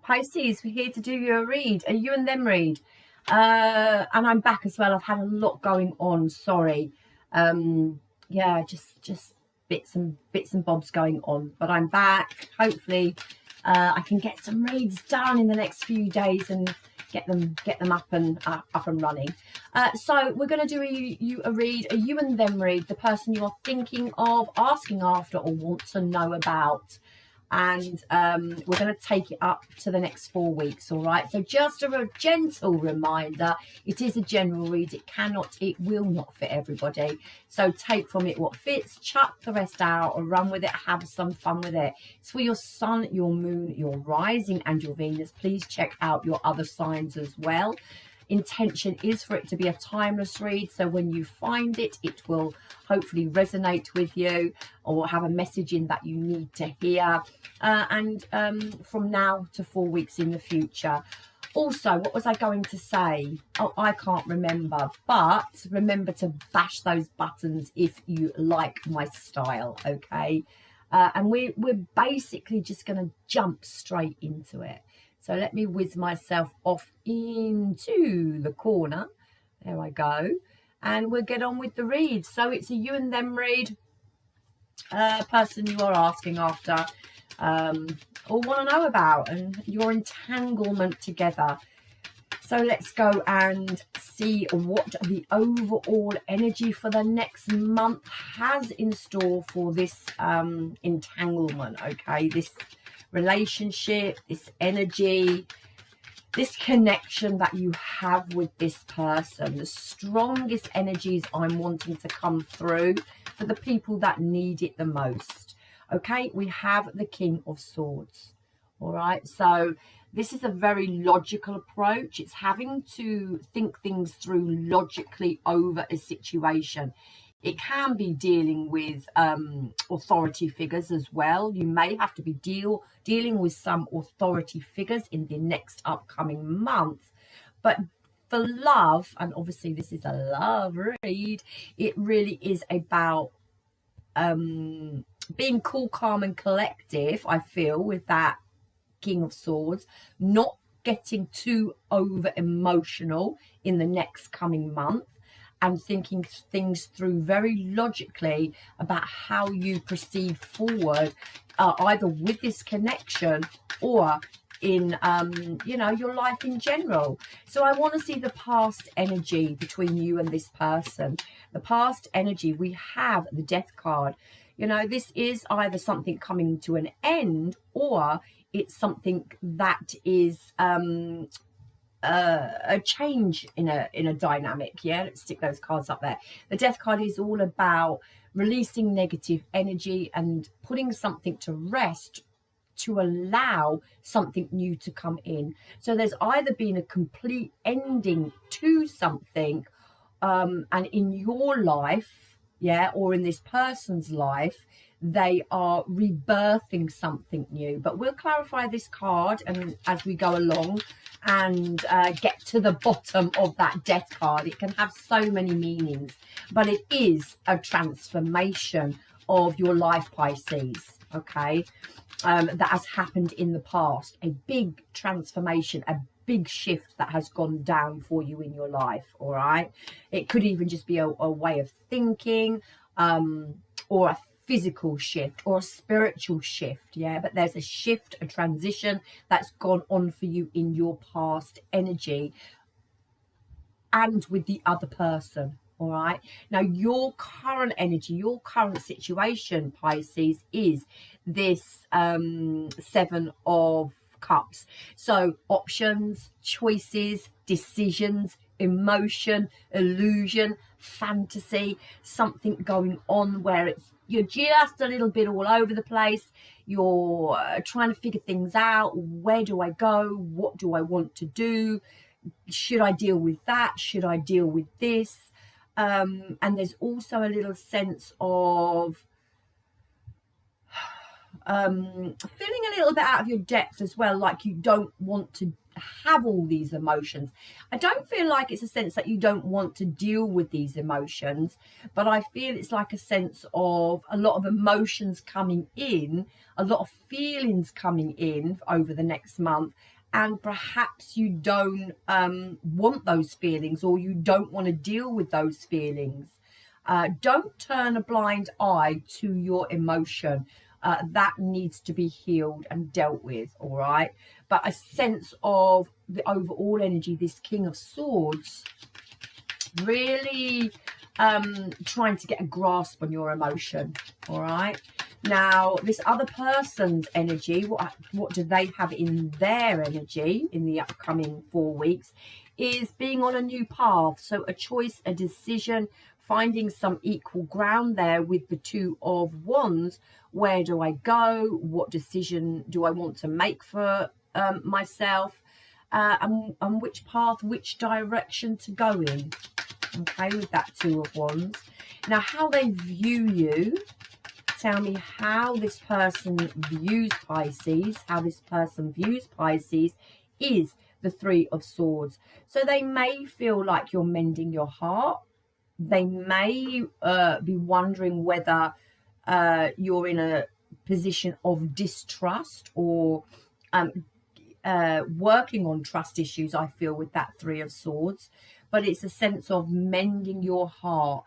Pisces, we're here to do you a read, a you and them read. And I'm back as well. I've had a lot going on, sorry. Yeah, just bits and bobs going on, but I'm back. Hopefully I can get some reads done in the next few days and get them up and running. So we're going to do a read, a you and them read, the person you are thinking of, asking after, or want to know about. And we're going to take it up to the next 4 weeks. All right, so just a gentle reminder, it is a general read. It will not fit everybody, so take from it what fits, chuck the rest out, or run with it, have some fun with it. It's for your sun, your moon, your rising, and your Venus. Please check out your other signs as well. Intention is for it to be a timeless read, so when you find it, it will hopefully resonate with you or have a message in that you need to hear, and from now to 4 weeks in the future. Also, what was I going to say? Oh, I can't remember, but remember to bash those buttons if you like my style, okay? And we're basically just going to jump straight into it. So let me whiz myself off into the corner. There I go. And we'll get on with the read. So it's a you and them read. Person you are asking after, or want to know about, and your entanglement together. So let's go and see what the overall energy for the next month has in store for this entanglement, okay? This relationship, this energy, this connection that you have with this person. The strongest energies I'm wanting to come through for the people that need it the most. Okay, we have the King of Swords. All right, so this is a very logical approach. It's having to think things through logically over a situation. It can be dealing with authority figures as well. You may have to be dealing with some authority figures in the next upcoming month. But for love, and obviously this is a love read, it really is about being cool, calm and collective, I feel, with that King of Swords, not getting too over emotional in the next coming month, and thinking things through very logically about how you proceed forward, either with this connection or in your life in general. So I want to see the past energy between you and this person. The past energy, we have the Death card. This is either something coming to an end, or it's something that is a change in a dynamic. Yeah, let's stick those cards up there. The Death card is all about releasing negative energy and putting something to rest to allow something new to come in. So there's either been a complete ending to something, and in your life, yeah, or in this person's life, they are rebirthing something new. But we'll clarify this card and as we go along and get to the bottom of that Death card. It can have so many meanings, but it is a transformation of your life, Pisces, okay, that has happened in the past. A big transformation, a big shift that has gone down for you in your life. All right, it could even just be a way of thinking, or a physical shift or a spiritual shift. Yeah, but there's a shift, a transition that's gone on for you in your past energy and with the other person. All right, now your current energy, your current situation, Pisces, is this 7 of Cups. So options, choices, decisions, emotion, illusion, fantasy, something going on where you're just a little bit all over the place. You're trying to figure things out. Where do I go? What do I want to do? Should I deal with that? Should I deal with this? And there's also a little sense of feeling a little bit out of your depth as well, like you don't want to have all these emotions. I don't feel like it's a sense that you don't want to deal with these emotions, but I feel it's like a sense of a lot of emotions coming in, a lot of feelings coming in over the next month, and perhaps you don't want those feelings, or you don't want to deal with those feelings. Don't turn a blind eye to your emotion. That needs to be healed and dealt with, all right? But a sense of the overall energy, this King of Swords, really trying to get a grasp on your emotion, all right? Now, this other person's energy, what do they have in their energy in the upcoming 4 weeks, is being on a new path. So a choice, a decision, finding some equal ground there with the Two of Wands. Where do I go? What decision do I want to make for myself? And which path, which direction to go in? Okay, with that Two of Wands. Now, how they view you. Tell me how this person views Pisces. How this person views Pisces is the Three of Swords. So they may feel like you're mending your heart. They may be wondering whether you're in a position of distrust, or working on trust issues, I feel, with that Three of Swords. But it's a sense of mending your heart,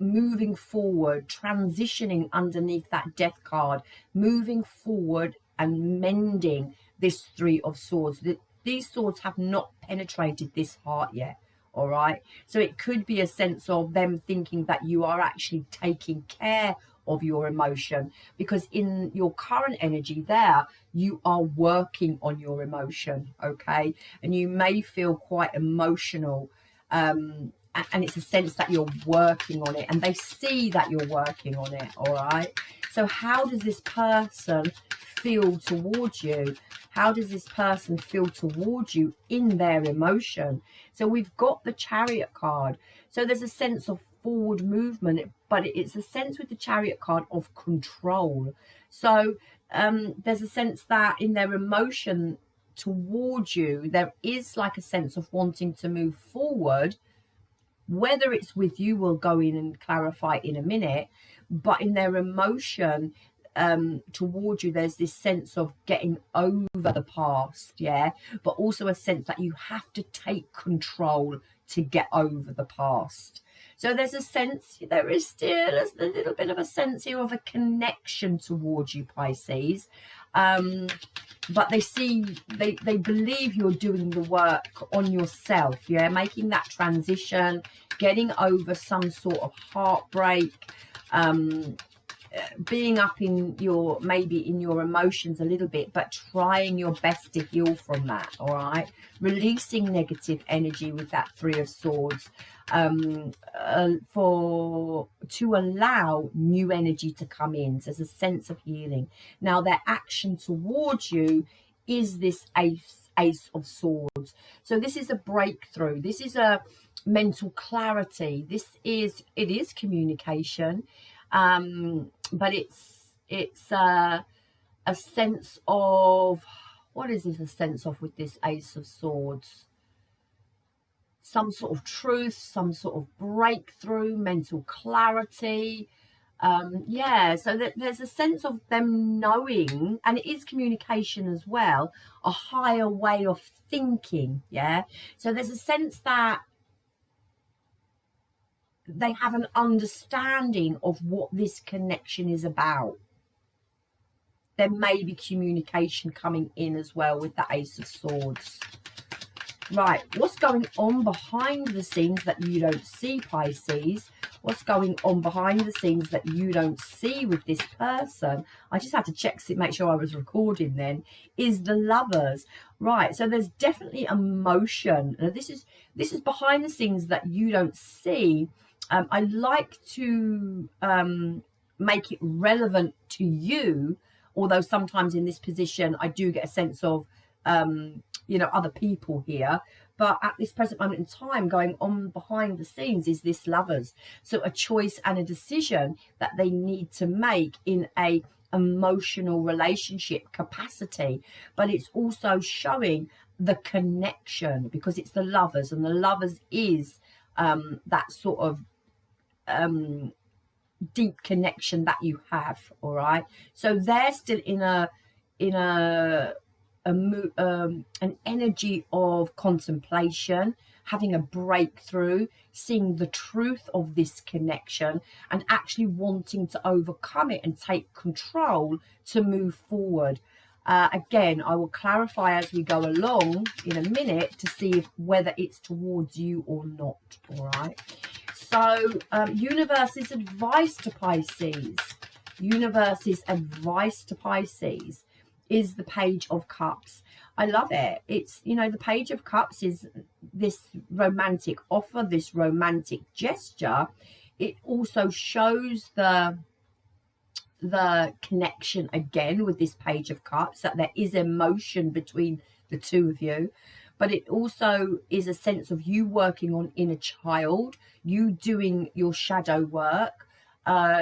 moving forward, transitioning underneath that Death card, moving forward and mending this Three of Swords. These swords have not penetrated this heart yet, all right? So it could be a sense of them thinking that you are actually taking care of your emotion, because in your current energy there, you are working on your emotion, okay? And you may feel quite emotional, and it's a sense that you're working on it, and they see that you're working on it, all right? So how does this person feel towards you? How does this person feel towards you in their emotion? So we've got the Chariot card. So there's a sense of forward movement, but it's a sense with the Chariot card of control. So there's a sense that in their emotion towards you, there is like a sense of wanting to move forward. Whether it's with you, we'll go in and clarify in a minute, but in their emotion towards you, there's this sense of getting over the past, yeah, but also a sense that you have to take control to get over the past. So there's a sense, there is still a little bit of a sense here of a connection towards you, Pisces. But they see, they believe you're doing the work on yourself, yeah, making that transition, getting over some sort of heartbreak, being up in your, maybe in your emotions a little bit, but trying your best to heal from that, all right? Releasing negative energy with that Three of Swords, to allow new energy to come in. So there's a sense of healing. Now their action towards you is this Ace of Swords. So this is a breakthrough. This is a mental clarity. It is communication, but it's a sense of, what is this a sense of with this Ace of Swords? Some sort of truth, some sort of breakthrough, mental clarity. Yeah, so there's a sense of them knowing, and it is communication as well, a higher way of thinking, yeah? So there's a sense that they have an understanding of what this connection is about. There may be communication coming in as well with the Ace of Swords. Right, what's going on behind the scenes that you don't see, Pisces? What's going on behind the scenes that you don't see with this person? I just had to check to make sure I was recording then. Is the Lovers. Right, so there's definitely emotion. Now, this is behind the scenes that you don't see. I like to make it relevant to you, although sometimes in this position I do get a sense of other people here, but at this present moment in time, going on behind the scenes is this Lovers. So a choice and a decision that they need to make in a emotional relationship capacity, but it's also showing the connection, because it's the Lovers, and the Lovers is that sort of deep connection that you have. All right, so they're still in an energy of contemplation, having a breakthrough, seeing the truth of this connection, and actually wanting to overcome it and take control to move forward. Again, I will clarify as we go along in a minute to see whether it's towards you or not. All right. So universe's advice to Pisces. Universe's advice to Pisces is the Page of Cups. I love it. It's, you know, the Page of Cups is this romantic offer, this romantic gesture. It also shows the connection again with this Page of Cups, that there is emotion between the two of you. But it also is a sense of you working on inner child, you doing your shadow work,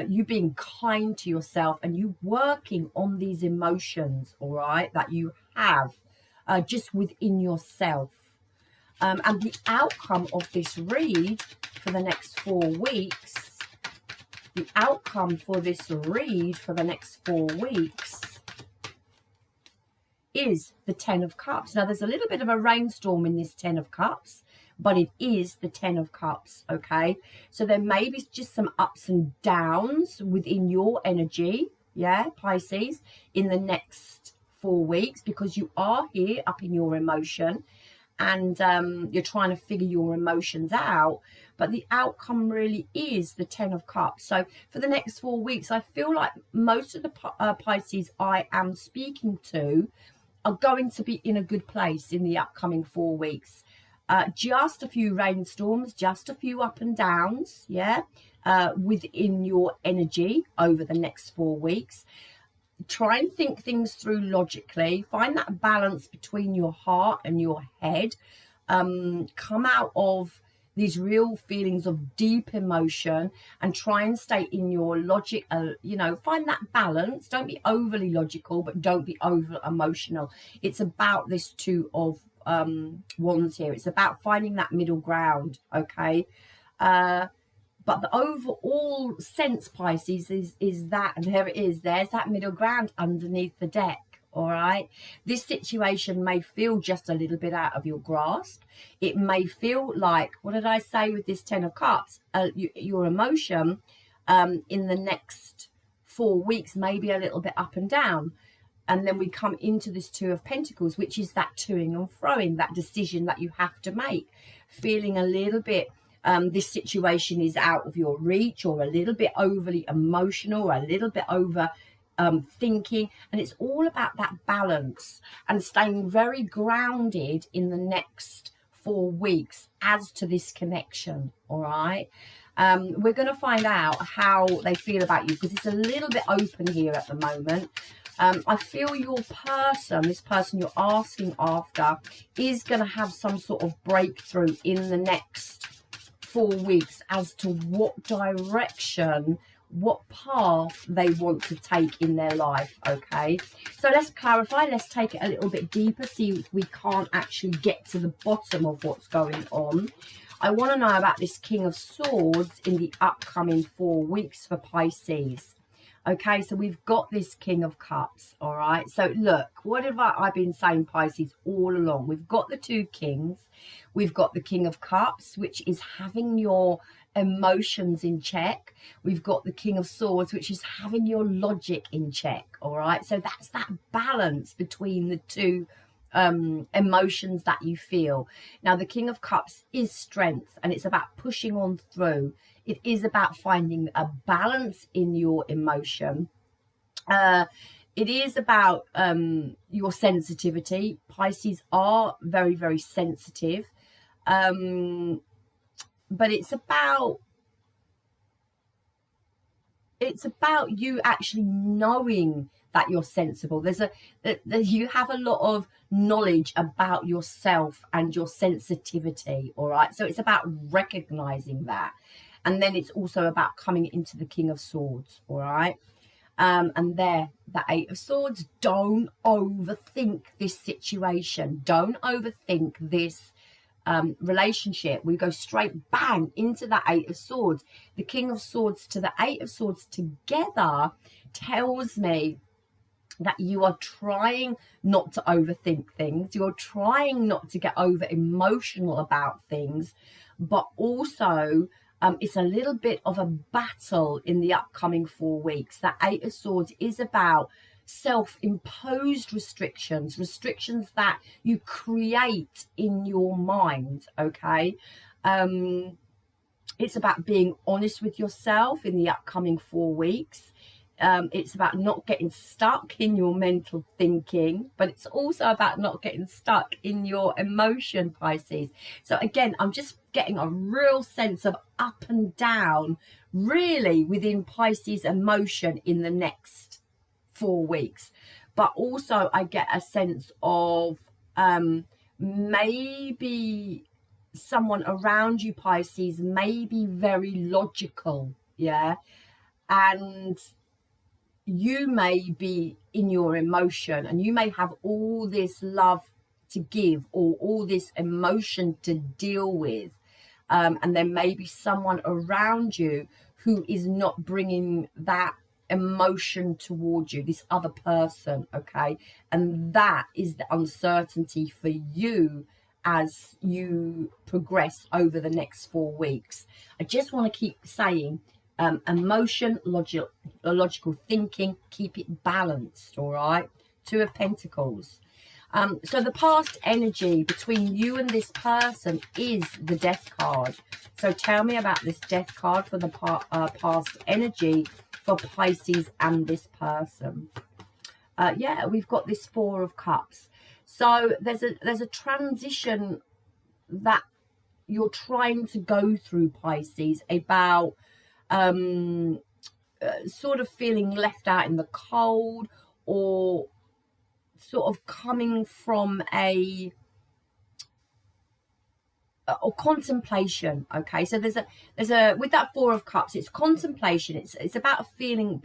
you being kind to yourself, and you working on these emotions, all right, that you have just within yourself. And the outcome of this read for the next 4 weeks, the outcome for this read for the next 4 weeks is the 10 of Cups. Now, there's a little bit of a rainstorm in this 10 of Cups, but it is the 10 of Cups, okay? So there may be just some ups and downs within your energy, yeah, Pisces, in the next 4 weeks, because you are here up in your emotion, and you're trying to figure your emotions out. But the outcome really is the 10 of Cups. So for the next 4 weeks, I feel like most of the Pisces I am speaking to are going to be in a good place in the upcoming 4 weeks. Just a few rainstorms, just a few up and downs, yeah, within your energy over the next 4 weeks. Try and think things through logically. Find that balance between your heart and your head. Come out of these real feelings of deep emotion and try and stay in your logic. You know, find that balance. Don't be overly logical, but don't be over emotional. It's about this Two of Wands here. It's about finding that middle ground, okay? But the overall sense, Pisces, is that, and there it is, there's that middle ground underneath the deck, all right? This situation may feel just a little bit out of your grasp. It may feel like, what did I say with this 10 of Cups? Your emotion in the next 4 weeks may be a little bit up and down. And then we come into this Two of Pentacles, which is that toing and froing, that decision that you have to make, feeling a little bit this situation is out of your reach, or a little bit overly emotional, or a little bit over thinking. And it's all about that balance and staying very grounded in the next 4 weeks as to this connection, all right? We're going to find out how they feel about you, because it's a little bit open here at the moment. I feel your person, this person you're asking after, is going to have some sort of breakthrough in the next 4 weeks as to what direction, what path they want to take in their life, okay? So let's clarify, let's take it a little bit deeper, see if we can't actually get to the bottom of what's going on. I want to know about this King of Swords in the upcoming 4 weeks for Pisces. Okay, so we've got this King of Cups, all right? So look, what have I been saying, Pisces, all along? We've got the 2 kings. We've got the King of Cups, which is having your emotions in check. We've got the King of Swords, which is having your logic in check, all right? So that's that balance between the two emotions that you feel. Now, the King of Cups is strength, and it's about pushing on through. It is about finding a balance in your emotion. It is about your sensitivity. Pisces are very, very sensitive. But it's about you actually knowing that you're sensible. You have a lot of knowledge about yourself and your sensitivity, all right? So it's about recognizing that. And then it's also about coming into the King of Swords, all right? And there, the Eight of Swords. Don't overthink this situation. Don't overthink this relationship. We go straight bang into the Eight of Swords. The King of Swords to the Eight of Swords together tells me that you are trying not to overthink things. You're trying not to get over emotional about things, but also it's a little bit of a battle in the upcoming 4 weeks. That Eight of Swords is about self-imposed restrictions that you create in your mind, okay? It's about being honest with yourself in the upcoming 4 weeks. It's about not getting stuck in your mental thinking, but it's also about not getting stuck in your emotion, Pisces. So again, I'm just getting a real sense of up and down, really, within Pisces emotion in the next 4 weeks. But also I get a sense of maybe someone around you, Pisces, may be very logical, yeah, and you may be in your emotion and you may have all this love to give or all this emotion to deal with, and there may be someone around you who is not bringing that emotion towards you, this other person, okay? And that is the uncertainty for you as you progress over the next 4 weeks. I just want to keep saying emotion, logical thinking, keep it balanced, all right? Two of Pentacles. So the past energy between you and this person is the Death card. So tell me about this Death card for the past energy for Pisces and this person. Yeah, we've got this Four of Cups. So there's a transition that you're trying to go through, Pisces, about sort of feeling left out in the cold, or sort of coming from or contemplation, okay? So there's a with that Four of Cups, it's contemplation. It's about feeling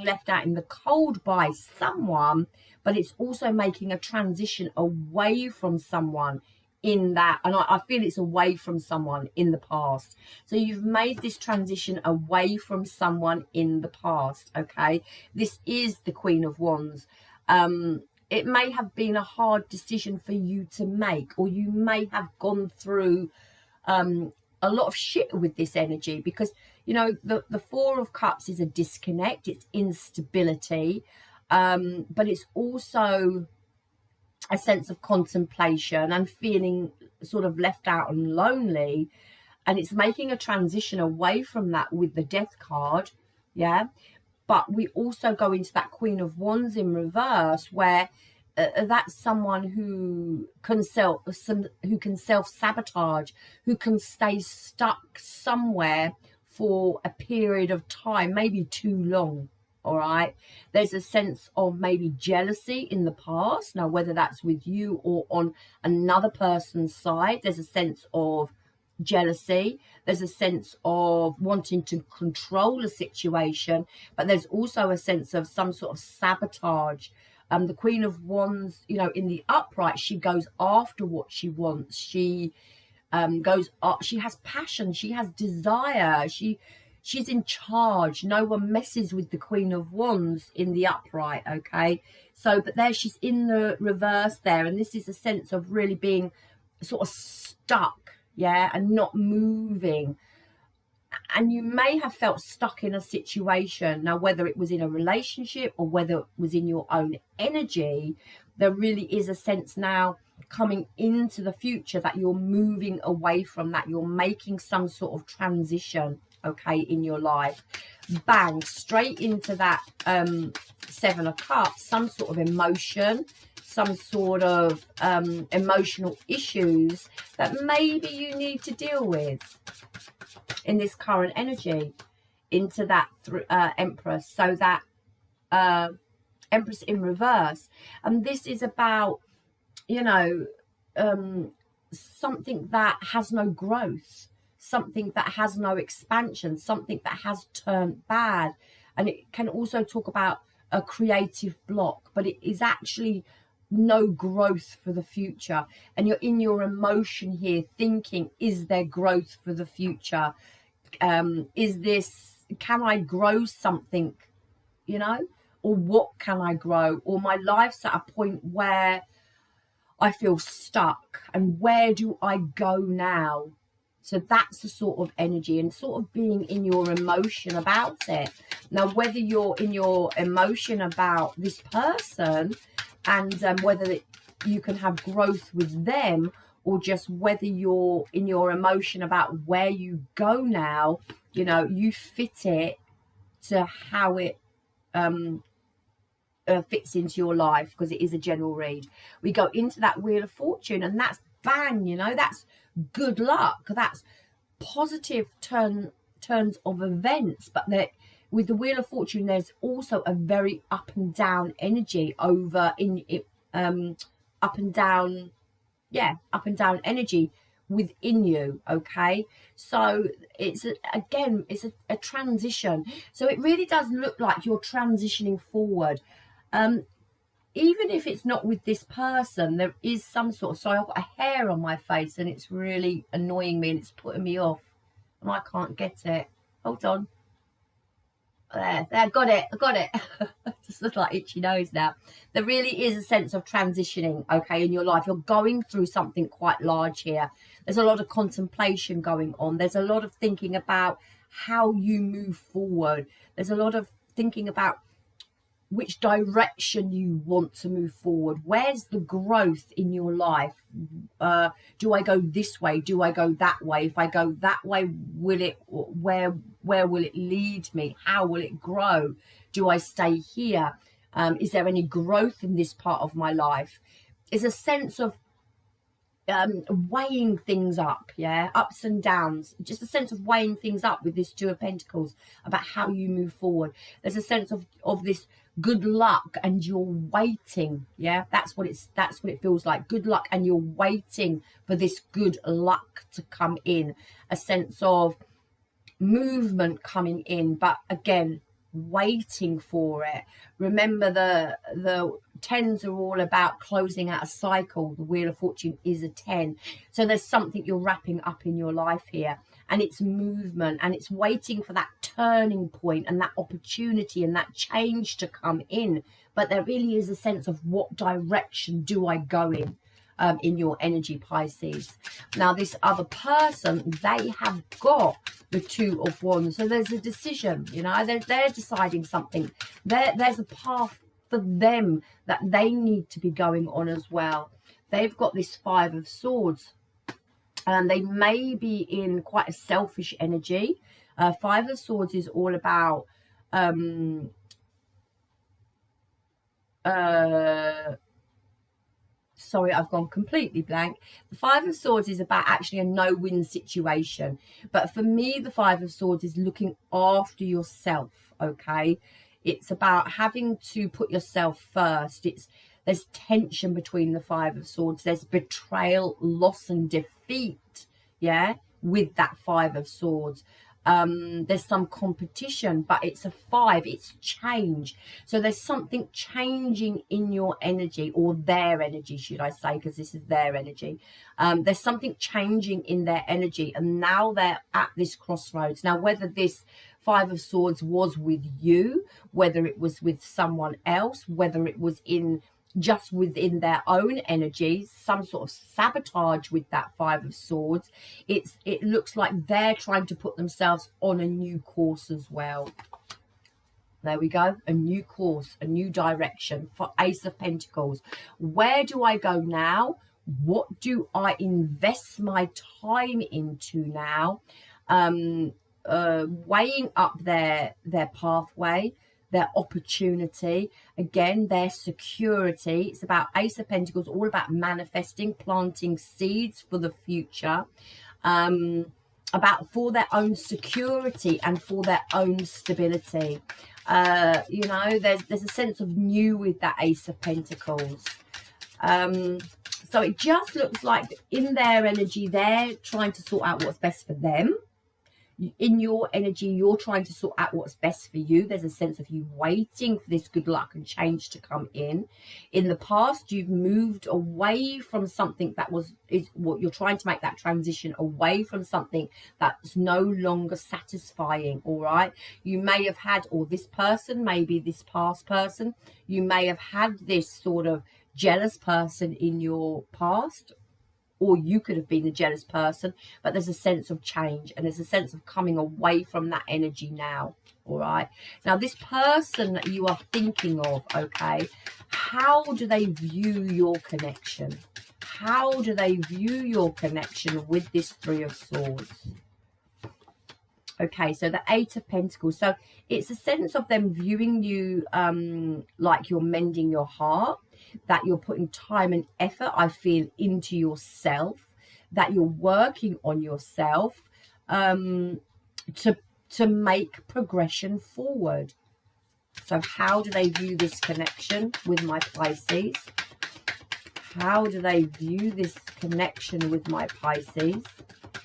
left out in the cold by someone, but it's also making a transition away from someone in that, and I feel it's away from someone in the past. So you've made this transition away from someone in the past, okay? This is the Queen of Wands. It may have been a hard decision for you to make, or you may have gone through a lot of shit with this energy, because, you know, the Four of Cups is a disconnect, it's instability, but it's also a sense of contemplation and feeling sort of left out and lonely, and it's making a transition away from that with the Death card, yeah. But we also go into that Queen of Wands in reverse, where that's someone who can self-sabotage, who can stay stuck somewhere for a period of time, maybe too long. All right, there's a sense of maybe jealousy in the past. Now, whether that's with you or on another person's side, there's a sense of jealousy. There's a sense of wanting to control a situation, but there's also a sense of some sort of sabotage. The Queen of Wands, you know, in the upright, she goes after what she wants. She goes up. She has passion. She has desire. She's in charge. No one messes with the Queen of Wands in the upright, okay? So, but there she's in the reverse there, and this is a sense of really being sort of stuck, yeah, and not moving. And you may have felt stuck in a situation. Now, whether it was in a relationship or whether it was in your own energy, there really is a sense now coming into the future that you're moving away from that. You're making some sort of transition, okay, in your life. Bang, straight into that Seven of Cups, some sort of emotion, some sort of emotional issues that maybe you need to deal with in this current energy, into that Empress. So that Empress in reverse, and this is about, you know, something that has no growth, something that has no expansion, something that has turned bad. And it can also talk about a creative block, but it is actually no growth for the future. And you're in your emotion here thinking, is there growth for the future? Can I grow something, you know? Or what can I grow? Or my life's at a point where I feel stuck, and where do I go now? So that's the sort of energy, and sort of being in your emotion about it. Now, whether you're in your emotion about this person and whether you can have growth with them, or just whether you're in your emotion about where you go now, you know, you fit it to how it fits into your life, because it is a general read. We go into that Wheel of Fortune, and that's bang, you know, that's good luck, that's positive turns of events. But that with the Wheel of Fortune, there's also a very up and down energy over in it, up and down energy within you. Okay, so it's a transition. So it really does look like you're transitioning forward. Even if it's not with this person, there is some sort of, sorry, I've got a hair on my face and it's really annoying me and it's putting me off and I can't get it. Hold on. There, I got it. Just look like itchy nose now. There really is a sense of transitioning, okay, in your life. You're going through something quite large here. There's a lot of contemplation going on. There's a lot of thinking about how you move forward. There's a lot of thinking about which direction you want to move forward. Where's the growth in your life? Do I go this way? Do I go that way? If I go that way, where will it lead me? How will it grow? Do I stay here? Is there any growth in this part of my life? Is a sense of weighing things up, ups and downs, just a sense of weighing things up with this Two of Pentacles about how you move forward. There's a sense of this good luck, and you're waiting. That's what it feels like. Good luck, and you're waiting for this good luck to come in. A sense of movement coming in, but again, waiting for it. Remember, the tens are all about closing out a cycle. The Wheel of Fortune is a 10, so there's something you're wrapping up in your life here, and it's movement, and it's waiting for that turning point and that opportunity and that change to come in. But there really is a sense of, what direction do I go in your energy, Pisces. Now, this other person, they have got the Two of Wands, so there's a decision, you know, they're deciding something. There's a path for them that they need to be going on as well. They've got this Five of Swords, and they may be in quite a selfish energy. Five of Swords is all about sorry, I've gone completely blank. The Five of Swords is about actually a no-win situation. But for me, the Five of Swords is looking after yourself, okay? It's about having to put yourself first. There's tension between the Five of Swords. There's betrayal, loss and defeat, with that Five of Swords. There's some competition, but it's a 5, it's change. So there's something changing in your energy, or their energy, should I say, because this is their energy. There's something changing in their energy, and now they're at this crossroads. Now, whether this Five of Swords was with you, whether it was with someone else, whether it was just within their own energy, some sort of sabotage with that Five of Swords, it looks like they're trying to put themselves on a new course as well. There we go, a new course, a new direction. For Ace of Pentacles, where do I go now? What do I invest my time into now? Weighing up their pathway, their opportunity, again, their security. It's about Ace of Pentacles, all about manifesting, planting seeds for the future, about for their own security and for their own stability. You know, there's a sense of new with that Ace of Pentacles. So it just looks like in their energy, they're trying to sort out what's best for them. in your energy, you're trying to sort out what's best for you. There's a sense of you waiting for this good luck and change to come in. In the past, you've moved away from something that is what you're trying to make that transition away from something that's no longer satisfying. All right, you may have had, or this person, maybe this past person, you may have had this sort of jealous person in your past, or you could have been the jealous person, but there's a sense of change and there's a sense of coming away from that energy now. All right, now this person that you are thinking of, okay, how do they view your connection? How do they view your connection with this Three of Swords? Okay, so the Eight of Pentacles. So it's a sense of them viewing you like you're mending your heart, that you're putting time and effort, I feel, into yourself, that you're working on yourself to make progression forward. So how do they view this connection with my Pisces? How do they view this connection with my Pisces?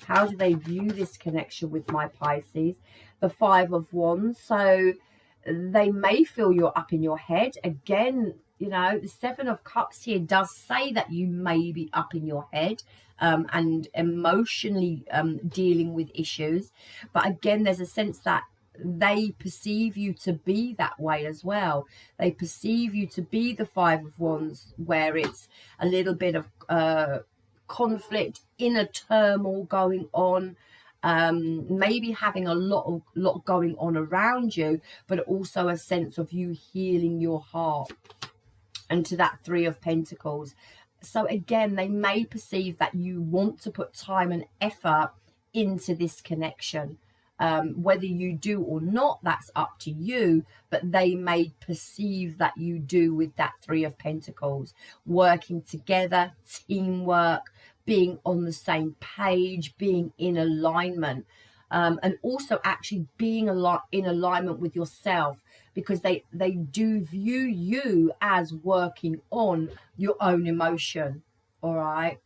How do they view this connection with my Pisces? The Five of Wands. So they may feel you're up in your head. Again, you know, the Seven of Cups here does say that you may be up in your head and emotionally dealing with issues. But again, there's a sense that they perceive you to be that way as well. They perceive you to be the Five of Wands, where it's a little bit of conflict, inner turmoil going on, maybe having a lot going on around you, but also a sense of you healing your heart. And to that Three of Pentacles. So again, they may perceive that you want to put time and effort into this connection. Whether you do or not, that's up to you, but they may perceive that you do with that Three of Pentacles. Working together, teamwork, being on the same page, being in alignment, and also actually being in alignment with yourself, because they do view you as working on your own emotion. All right,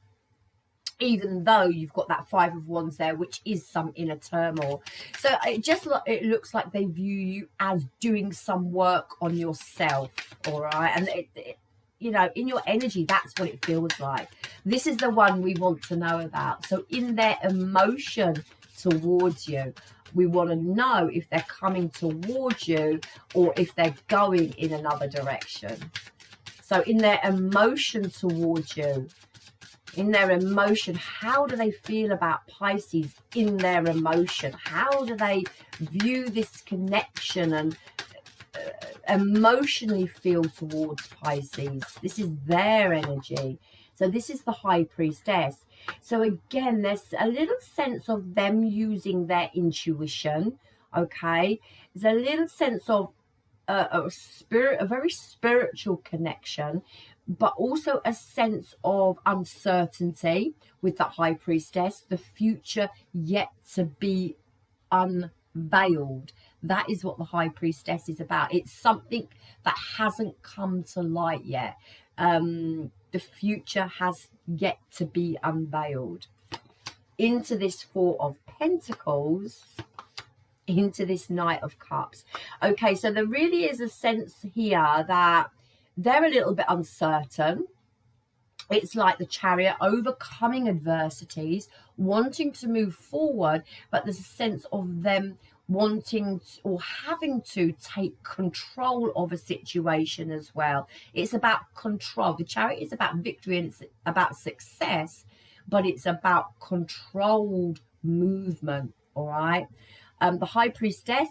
even though you've got that Five of Wands there, which is some inner turmoil. So it looks like they view you as doing some work on yourself. All right, and you know, in your energy, that's what it feels like. This is the one we want to know about. So in their emotion towards you, we want to know if they're coming towards you or if they're going in another direction. So in their emotion towards you, in their emotion, how do they feel about Pisces in their emotion? How do they view this connection and emotionally feel towards Pisces? This is their energy. So this is the High Priestess. So again, there's a little sense of them using their intuition. Okay, there's a little sense of a very spiritual connection, but also a sense of uncertainty with the High Priestess, the future yet to be unveiled. That is what the High Priestess is about. It's something that hasn't come to light yet. The future has yet to be unveiled. Into this Four of Pentacles, into this Knight of Cups. Okay, so there really is a sense here that they're a little bit uncertain. It's like the Chariot, overcoming adversities, wanting to move forward, but there's a sense of them wanting to, or having to take control of a situation as well. It's about control. The Chariot is about victory and it's about success, but it's about controlled movement. All right. The High Priestess,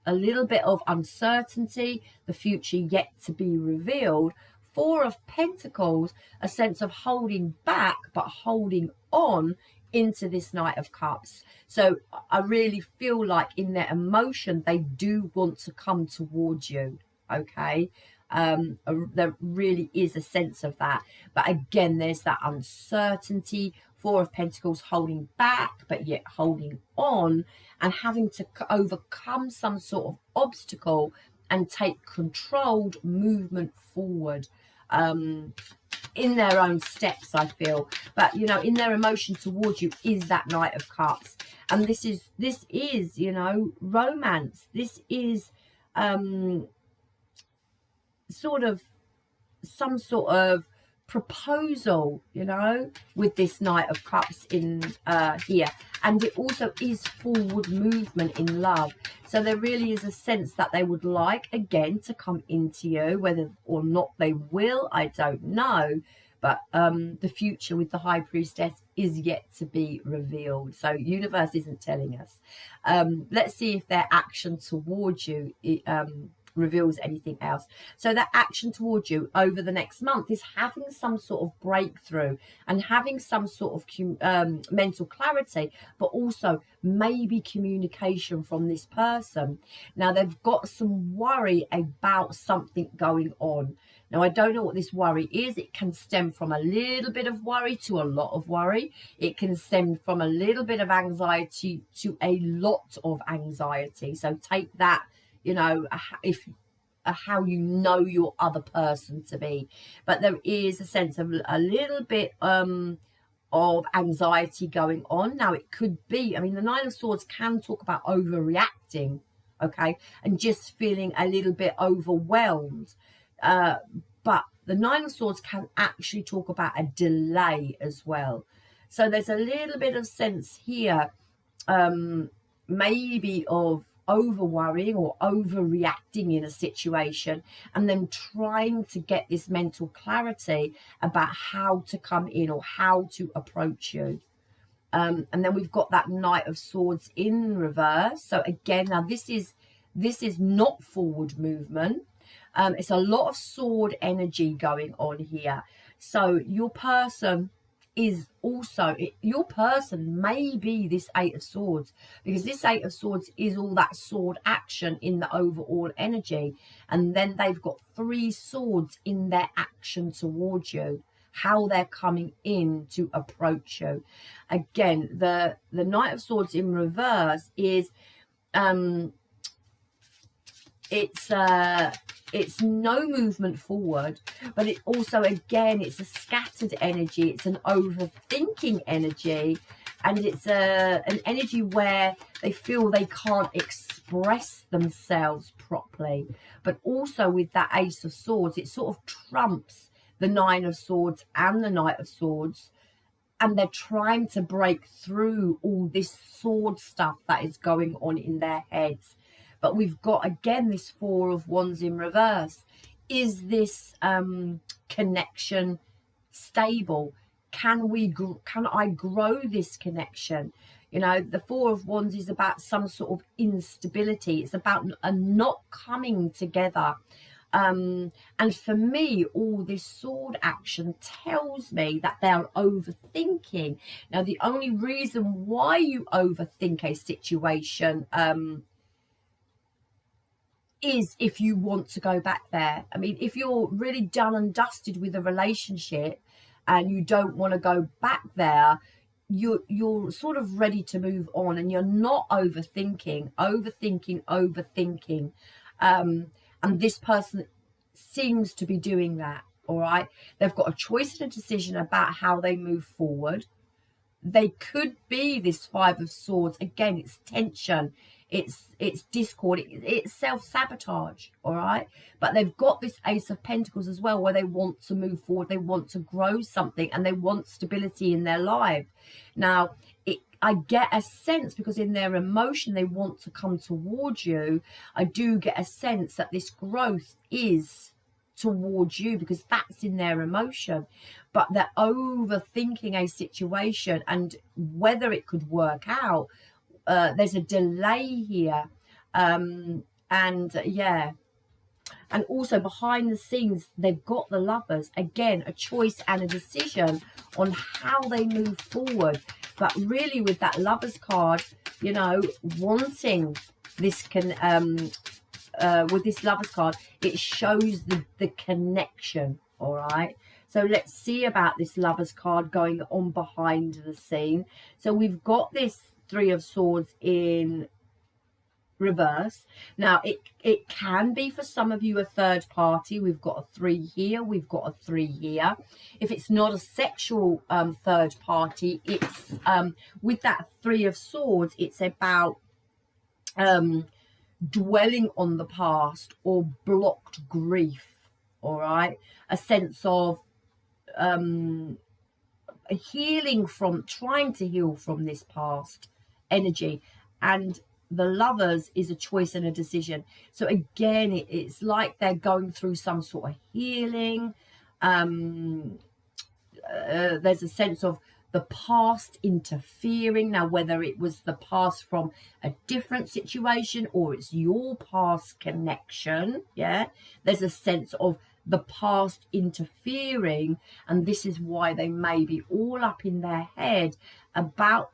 a little bit of uncertainty, the future yet to be revealed. Four of Pentacles, a sense of holding back but holding on into this Knight of Cups. So I really feel like in their emotion they do want to come towards you. Okay, there really is a sense of that, but again there's that uncertainty. Four of Pentacles, holding back but yet holding on, and having to overcome some sort of obstacle and take controlled movement forward in their own steps, I feel. But you know, in their emotion towards you is that Knight of Cups, And this is, you know, romance. This is sort of some sort of proposal, you know, with this Knight of Cups in here. And it also is forward movement in love. So there really is a sense that they would like, again, to come into you. Whether or not they will, I don't know. But the future with the High Priestess is yet to be revealed. So universe isn't telling us. Let's see if their action towards you reveals anything else. So that action towards you over the next month is having some sort of breakthrough and having some sort of mental clarity, but also maybe communication from this person. Now they've got some worry about something going on. Now I don't know what this worry is. It can stem from a little bit of worry to a lot of worry. It can stem from a little bit of anxiety to a lot of anxiety. So take that, you know, if how you know your other person to be. But there is a sense of a little bit of anxiety going on. Now it could be, I mean, the Nine of Swords can talk about overreacting, okay, and just feeling a little bit overwhelmed. But the Nine of Swords can actually talk about a delay as well. So there's a little bit of sense here, maybe of over worrying or overreacting in a situation, and then trying to get this mental clarity about how to come in or how to approach you. And then we've got that Knight of Swords in reverse. So again, now this is not forward movement. It's a lot of sword energy going on here. So your person is also, your person may be this Eight of Swords, because this Eight of Swords is all that sword action in the overall energy, and then they've got 3 swords in their action towards you, how they're coming in to approach you. Again, the Knight of Swords in reverse is it's no movement forward, but it also, again, it's a scattered energy, it's an overthinking energy, and it's an energy where they feel they can't express themselves properly. But also with that Ace of Swords, it sort of trumps the Nine of Swords and the Knight of Swords, and they're trying to break through all this sword stuff that is going on in their heads. But we've got, again, this Four of Wands in reverse. Is this connection stable? Can I grow this connection? You know, the Four of Wands is about some sort of instability. It's about a not coming together. And for me, all this sword action tells me that they're overthinking. Now, the only reason why you overthink a situation is if you want to go back there. I mean, if you're really done and dusted with a relationship and you don't want to go back there, you're sort of ready to move on, and you're not overthinking. And this person seems to be doing that, all right? They've got a choice and a decision about how they move forward. They could be this Five of Swords. Again, it's tension. It's discord, it's self-sabotage, all right? But they've got this Ace of Pentacles as well, where they want to move forward, they want to grow something, and they want stability in their life. Now, I get a sense, because in their emotion they want to come towards you, I do get a sense that this growth is towards you, because that's in their emotion. But they're overthinking a situation and whether it could work out. There's a delay here, and yeah, and also behind the scenes they've got the Lovers, again, a choice and a decision on how they move forward. But really, with that Lovers card, you know, wanting this with this Lovers card, it shows the connection, all right? So let's see about this Lovers card going on behind the scene. So we've got this Three of Swords in reverse. Now it can be for some of you a third party. We've got a 3 here, we've got a 3 here. If it's not a sexual third party, it's with that 3 of Swords, it's about dwelling on the past or blocked grief. All right, a sense of healing from, trying to heal from this past energy. And the Lovers is a choice and a decision. So again, it's like they're going through some sort of healing. There's a sense of the past interfering. Now, whether it was the past from a different situation or it's your past connection, yeah, there's a sense of the past interfering, and this is why they may be all up in their head about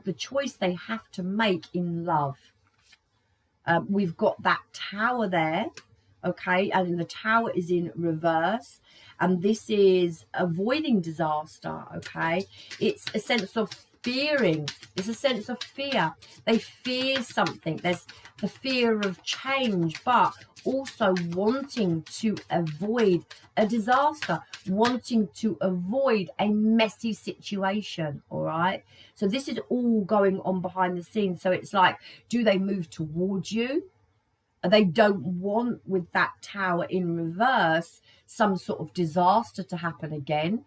the choice they have to make in love. We've got that Tower there, okay, and the Tower is in reverse, and this is avoiding disaster, okay. It's a sense of fearing. It's a sense of fear. They fear something. There's the fear of change, but also wanting to avoid a disaster, wanting to avoid a messy situation. All right, so this is all going on behind the scenes. So it's like, do they move towards you? They don't want, with that Tower in reverse, some sort of disaster to happen again.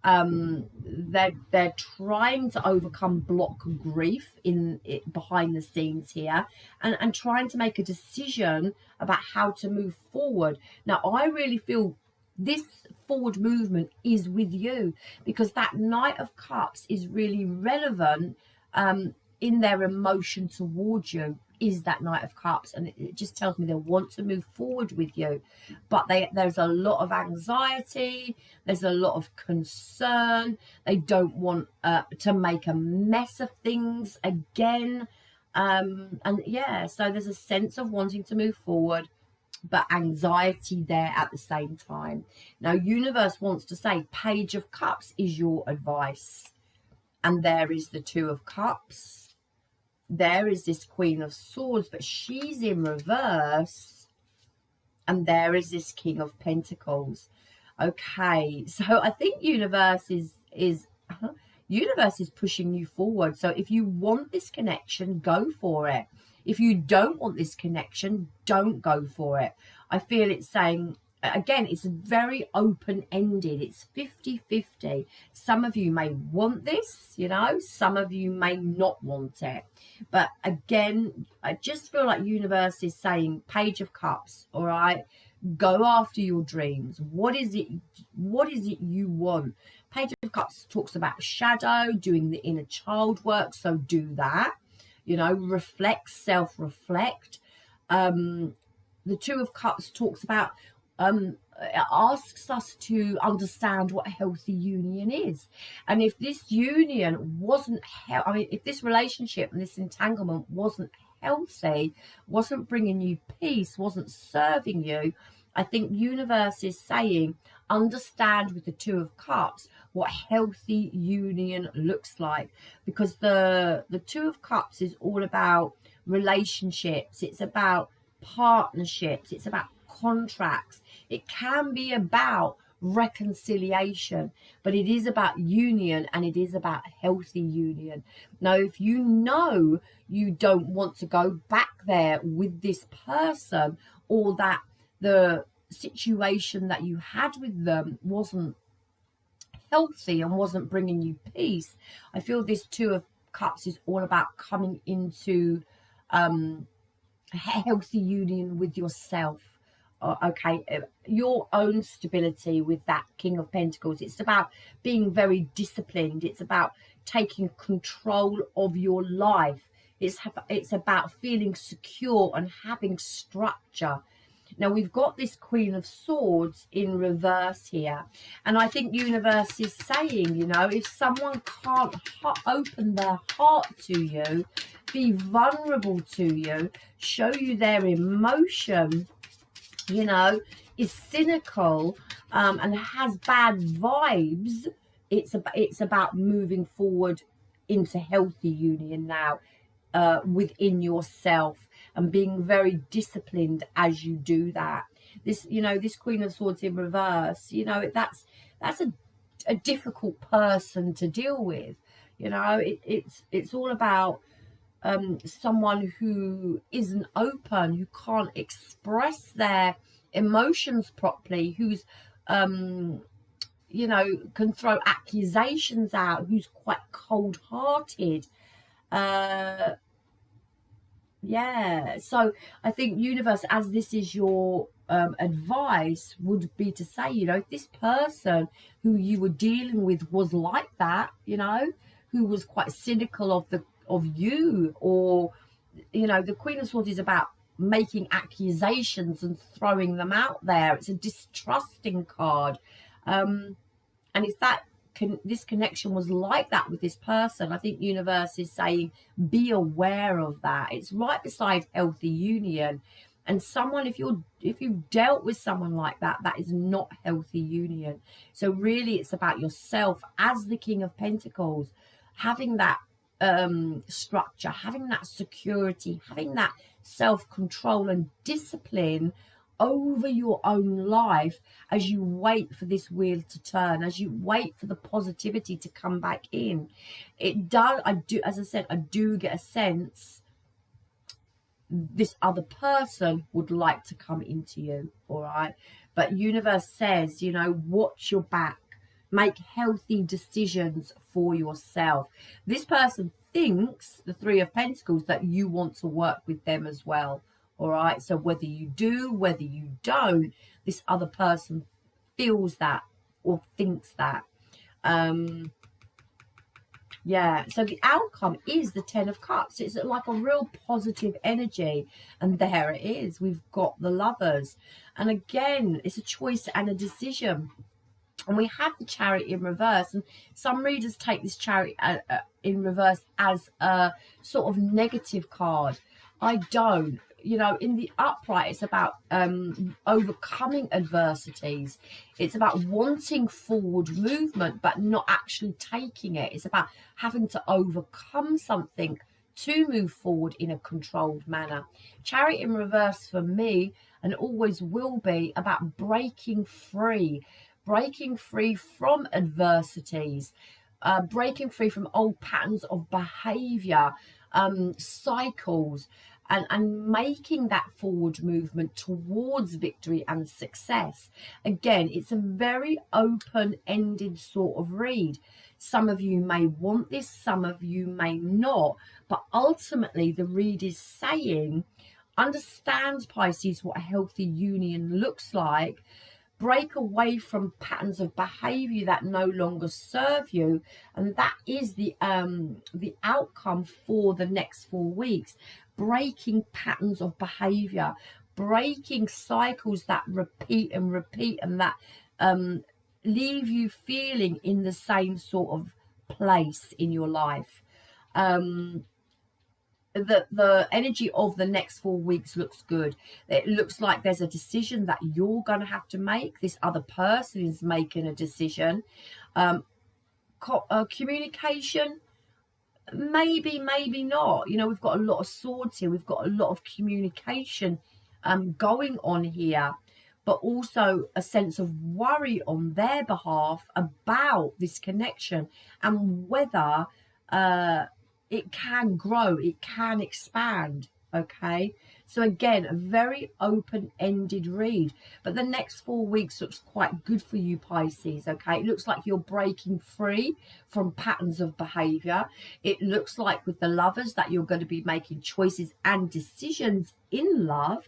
They're trying to overcome block grief in it behind the scenes here, and trying to make a decision about how to move forward. Now, I really feel this forward movement is with you, because that Knight of Cups is really relevant in their emotion towards you. Is that Knight of Cups, and it just tells me they want to move forward with you, but there's a lot of anxiety, there's a lot of concern. They don't want to make a mess of things again, and yeah, so there's a sense of wanting to move forward, but anxiety there at the same time. Now, universe wants to say Page of Cups is your advice, and there is the 2 of Cups. There is this Queen of Swords, but she's in reverse. And there is this King of Pentacles. Okay, so I think universe is pushing you forward. So if you want this connection, go for it. If you don't want this connection, don't go for it. I feel it's saying, again, it's very open-ended. It's 50-50. Some of you may want this, you know, some of you may not want it. But again, I just feel like universe is saying Page of Cups, all right? Go after your dreams. What is it you want? Page of Cups talks about shadow, doing the inner child work, so do that. You know, reflect, self-reflect. The 2 of Cups talks about it asks us to understand what a healthy union is, and if this union wasn't if this relationship and this entanglement wasn't healthy, wasn't bringing you peace, wasn't serving you, I think universe is saying understand with the 2 of Cups what healthy union looks like, because the 2 of Cups is all about relationships, it's about partnerships, it's about contracts. It can be about reconciliation, but it is about union, and it is about healthy union. Now, if you know you don't want to go back there with this person, or that the situation that you had with them wasn't healthy and wasn't bringing you peace, I feel this 2 of Cups is all about coming into a healthy union with yourself. Okay, your own stability with that King of Pentacles. It's about being very disciplined. It's about taking control of your life. It's about feeling secure and having structure. Now, we've got this Queen of Swords in reverse here, and I think universe is saying, you know, if someone can't open their heart to you, be vulnerable to you, show you their emotion, you know, is cynical and has bad vibes, it's about moving forward into healthy union now. within yourself, and being very disciplined as you do that. This, you know, this Queen of Swords in reverse, you know, that's a difficult person to deal with. You know, it's all about someone who isn't open, who can't express their emotions properly, who's you know, can throw accusations out, who's quite cold-hearted. Yeah, so I think universe, as this is your advice, would be to say, you know, if this person who you were dealing with was like that, you know, who was quite cynical of you, or, you know, the Queen of Swords is about making accusations and throwing them out there. It's a distrusting card. And if this connection was like that with this person, I think universe is saying be aware of that. It's right beside healthy union, and someone, if you've dealt with someone like that, that is not healthy union. So really it's about yourself as the King of Pentacles, having that structure, having that security, having that self-control and discipline over your own life as you wait for this wheel to turn, as you wait for the positivity to come back in. It does, as I said, I do get a sense this other person would like to come into you, all right? But universe says, you know, watch your back, make healthy decisions for yourself. This person thinks, the Three of Pentacles, that you want to work with them as well. All right, so whether you do, whether you don't, this other person feels that or thinks that. Yeah, so the outcome is the Ten of Cups. It's like a real positive energy. And there it is. We've got the Lovers. And again, it's a choice and a decision. And we have the Chariot in reverse. And some readers take this Chariot in reverse as a sort of negative card. I don't. You know, in the upright, it's about overcoming adversities. It's about wanting forward movement, but not actually taking it. It's about having to overcome something to move forward in a controlled manner. Chariot in reverse for me, and always will be, about breaking free from adversities, breaking free from old patterns of behavior, cycles, and making that forward movement towards victory and success. Again, it's a very open-ended sort of read. Some of you may want this, some of you may not, but ultimately the read is saying, understand, Pisces, what a healthy union looks like. Break away from patterns of behavior that no longer serve you, and that is the outcome for the next 4 weeks. Breaking patterns of behavior, breaking cycles that repeat and that leave you feeling in the same sort of place in your life. The energy of the next 4 weeks looks good. It looks like there's a decision that you're going to have to make. This other person is making a decision. Communication, maybe not. You know, we've got a lot of swords here. We've got a lot of communication going on here, but also a sense of worry on their behalf about this connection and whether it can grow, it can expand. Okay, so again, a very open-ended read, but the next 4 weeks looks quite good for you, Pisces. Okay, it looks like you're breaking free from patterns of behavior. It looks like with the Lovers that you're going to be making choices and decisions in love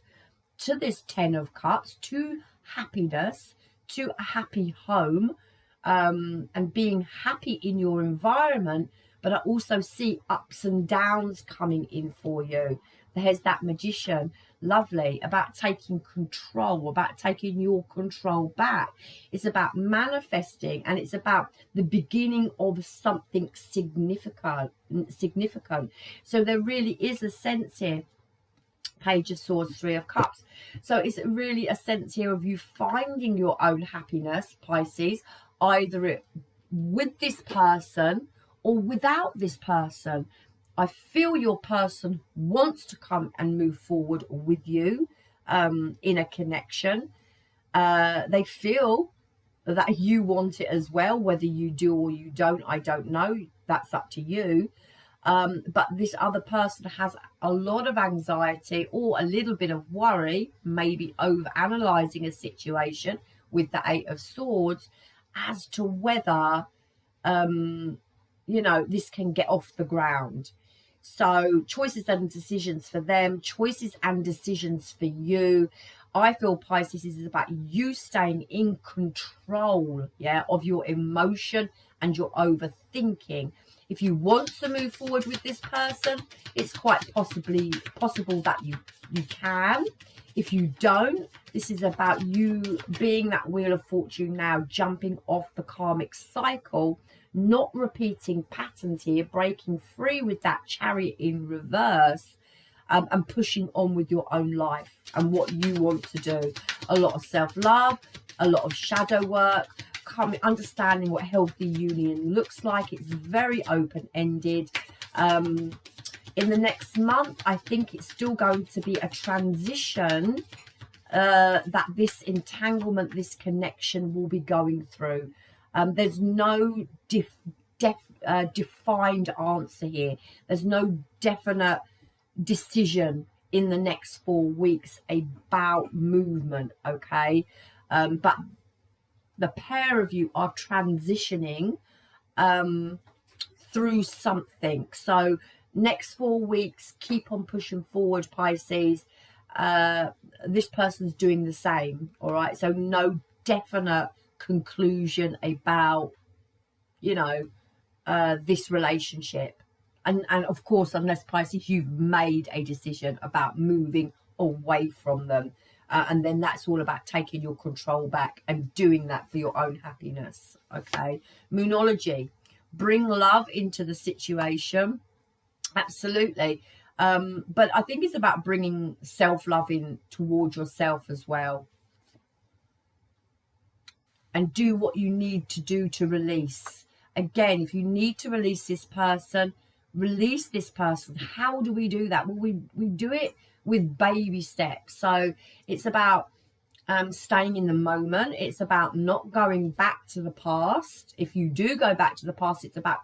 to this Ten of Cups, to happiness, to a happy home, and being happy in your environment. But I also see ups and downs coming in for you. There's that Magician, lovely, about taking control, about taking your control back. It's about manifesting, and it's about the beginning of something significant. So there really is a sense here. Page of Swords, Three of Cups. So it's really a sense here of you finding your own happiness, Pisces, either with this person or without this person. I feel your person wants to come and move forward with you in a connection. They feel that you want it as well. Whether you do or you don't, I don't know. That's up to you. But this other person has a lot of anxiety or a little bit of worry, maybe over analysing a situation with the Eight of Swords as to whether, you know, this can get off the ground. So choices and decisions for them, choices and decisions for you. I feel, Pisces, this is about you staying in control, yeah, of your emotion and your overthinking. If you want to move forward with this person, it's quite possible that you can. If you don't, this is about you being that Wheel of Fortune now, jumping off the karmic cycle, not repeating patterns here, breaking free with that Chariot in reverse, and pushing on with your own life and what you want to do. A lot of self-love, a lot of shadow work, understanding what healthy union looks like. It's very open-ended. In the next month, I think it's still going to be a transition that this entanglement, this connection will be going through. There's no defined answer here. There's no definite decision in the next 4 weeks about movement, okay? But the pair of you are transitioning through something. So next 4 weeks, keep on pushing forward, Pisces. This person's doing the same, all right? So no definite conclusion about, you know, this relationship. And of course, unless, Pisces, you've made a decision about moving away from them. And then that's all about taking your control back and doing that for your own happiness, okay? Moonology, bring love into the situation. Absolutely. But I think it's about bringing self-love in towards yourself as well. And do what you need to do to release. Again, if you need to release this person, release this person. How do we do that? Well, we do it with baby steps. So it's about staying in the moment. It's about not going back to the past. If you do go back to the past, it's about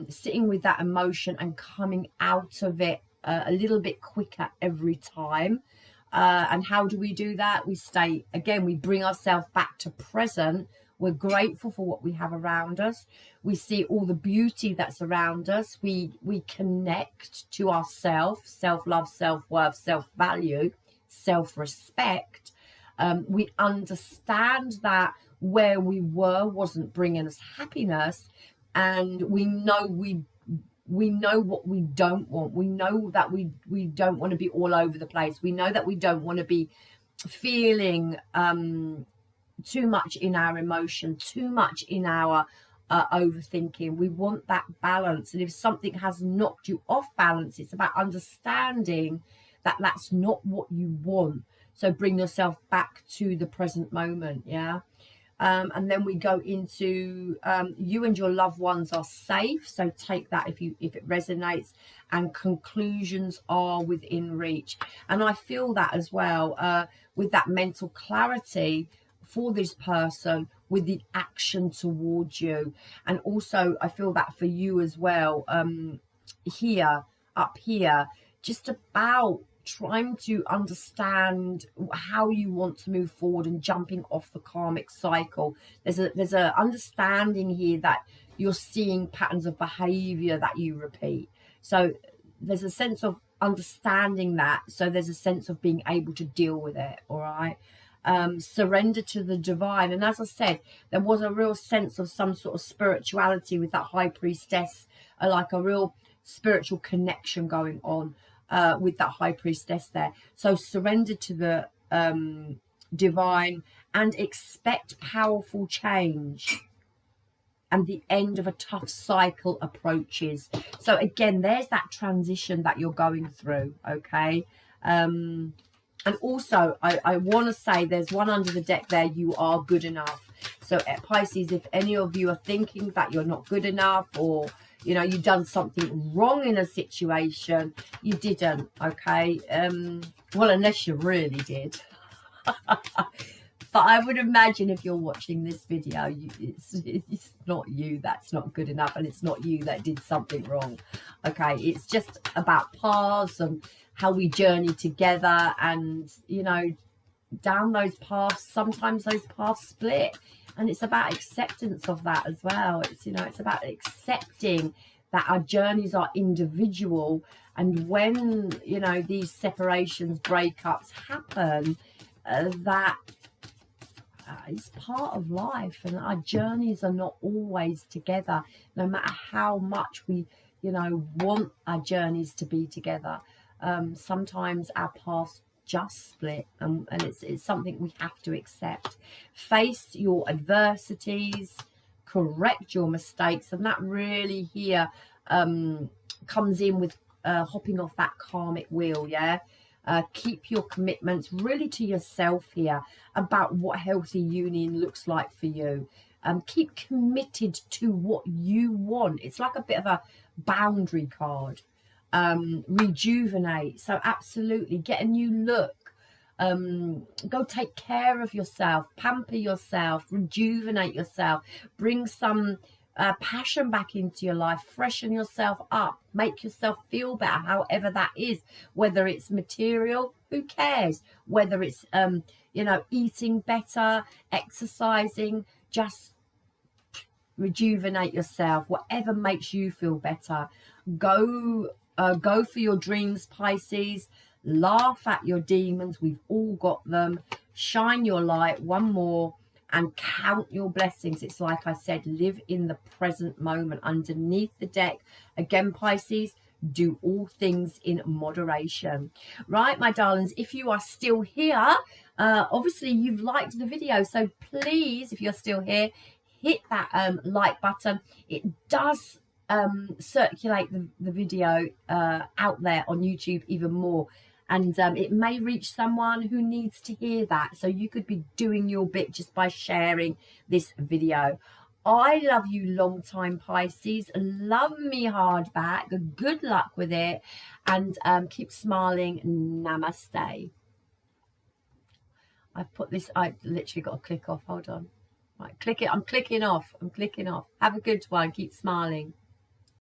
sitting with that emotion and coming out of it a little bit quicker every time. And how do we do that? We stay, again, we bring ourselves back to present. We're grateful for what we have around us. We see all the beauty that's around us. We connect to ourselves, self-love, self-worth, self-value, self-respect. We understand that where we were wasn't bringing us happiness, and we know what we don't want. We know that we don't want to be all over the place. We know that we don't want to be feeling too much in our emotion, too much in our overthinking. We want that balance. And if something has knocked you off balance, it's about understanding that that's not what you want. So bring yourself back to the present moment, yeah? And then we go into you and your loved ones are safe. So take that if it resonates, and conclusions are within reach. And I feel that as well with that mental clarity for this person, with the action towards you. And also I feel that for you as well, up here, just about trying to understand how you want to move forward and jumping off the karmic cycle. There's a understanding here that you're seeing patterns of behavior that you repeat. So there's a sense of understanding that. So there's a sense of being able to deal with it, all right? Surrender to the divine. And as I said, there was a real sense of some sort of spirituality with that High Priestess, like a real spiritual connection going on with that High Priestess there. So surrender to the divine and expect powerful change, and the end of a tough cycle approaches. So again, there's that transition that you're going through, okay? And also, I want to say there's one under the deck there, you are good enough. So Pisces, if any of you are thinking that you're not good enough, or you know, you've done something wrong in a situation, you didn't, okay? Well, unless you really did. But I would imagine if you're watching this video, it's not you that's not good enough, and it's not you that did something wrong. Okay, it's just about paths and how we journey together, and you know, down those paths, sometimes those paths split, and it's about acceptance of that as well. It's, you know, it's about accepting that our journeys are individual, and when, you know, these separations, breakups happen, that it's part of life, and our journeys are not always together, no matter how much we, you know, want our journeys to be together. Sometimes our paths just split, and it's something we have to accept. Face your adversities, correct your mistakes, and that really here comes in with hopping off that karmic wheel. Yeah, keep your commitments really to yourself here about what healthy union looks like for you. Keep committed to what you want. It's like a bit of a boundary card. Rejuvenate, so absolutely get a new look. Go take care of yourself, pamper yourself, rejuvenate yourself, bring some passion back into your life, freshen yourself up, make yourself feel better, however that is, whether it's material, who cares, whether it's you know, eating better, exercising, just rejuvenate yourself, whatever makes you feel better. Go for your dreams, Pisces. Laugh at your demons, we've all got them. Shine your light, one more, and count your blessings. It's like I said, live in the present moment. Underneath the deck, again, Pisces, do all things in moderation. Right, my darlings, if you are still here, obviously you've liked the video, so please, if you're still here, hit that like button. It does circulate the video out there on YouTube even more, and it may reach someone who needs to hear that, so you could be doing your bit just by sharing this video. I love you, long time Pisces. Love me hard back. Good luck with it, and keep smiling. Namaste. I've put this, I literally got to click off. Hold on. Right, click it. I'm clicking off. Have a good one. Keep smiling.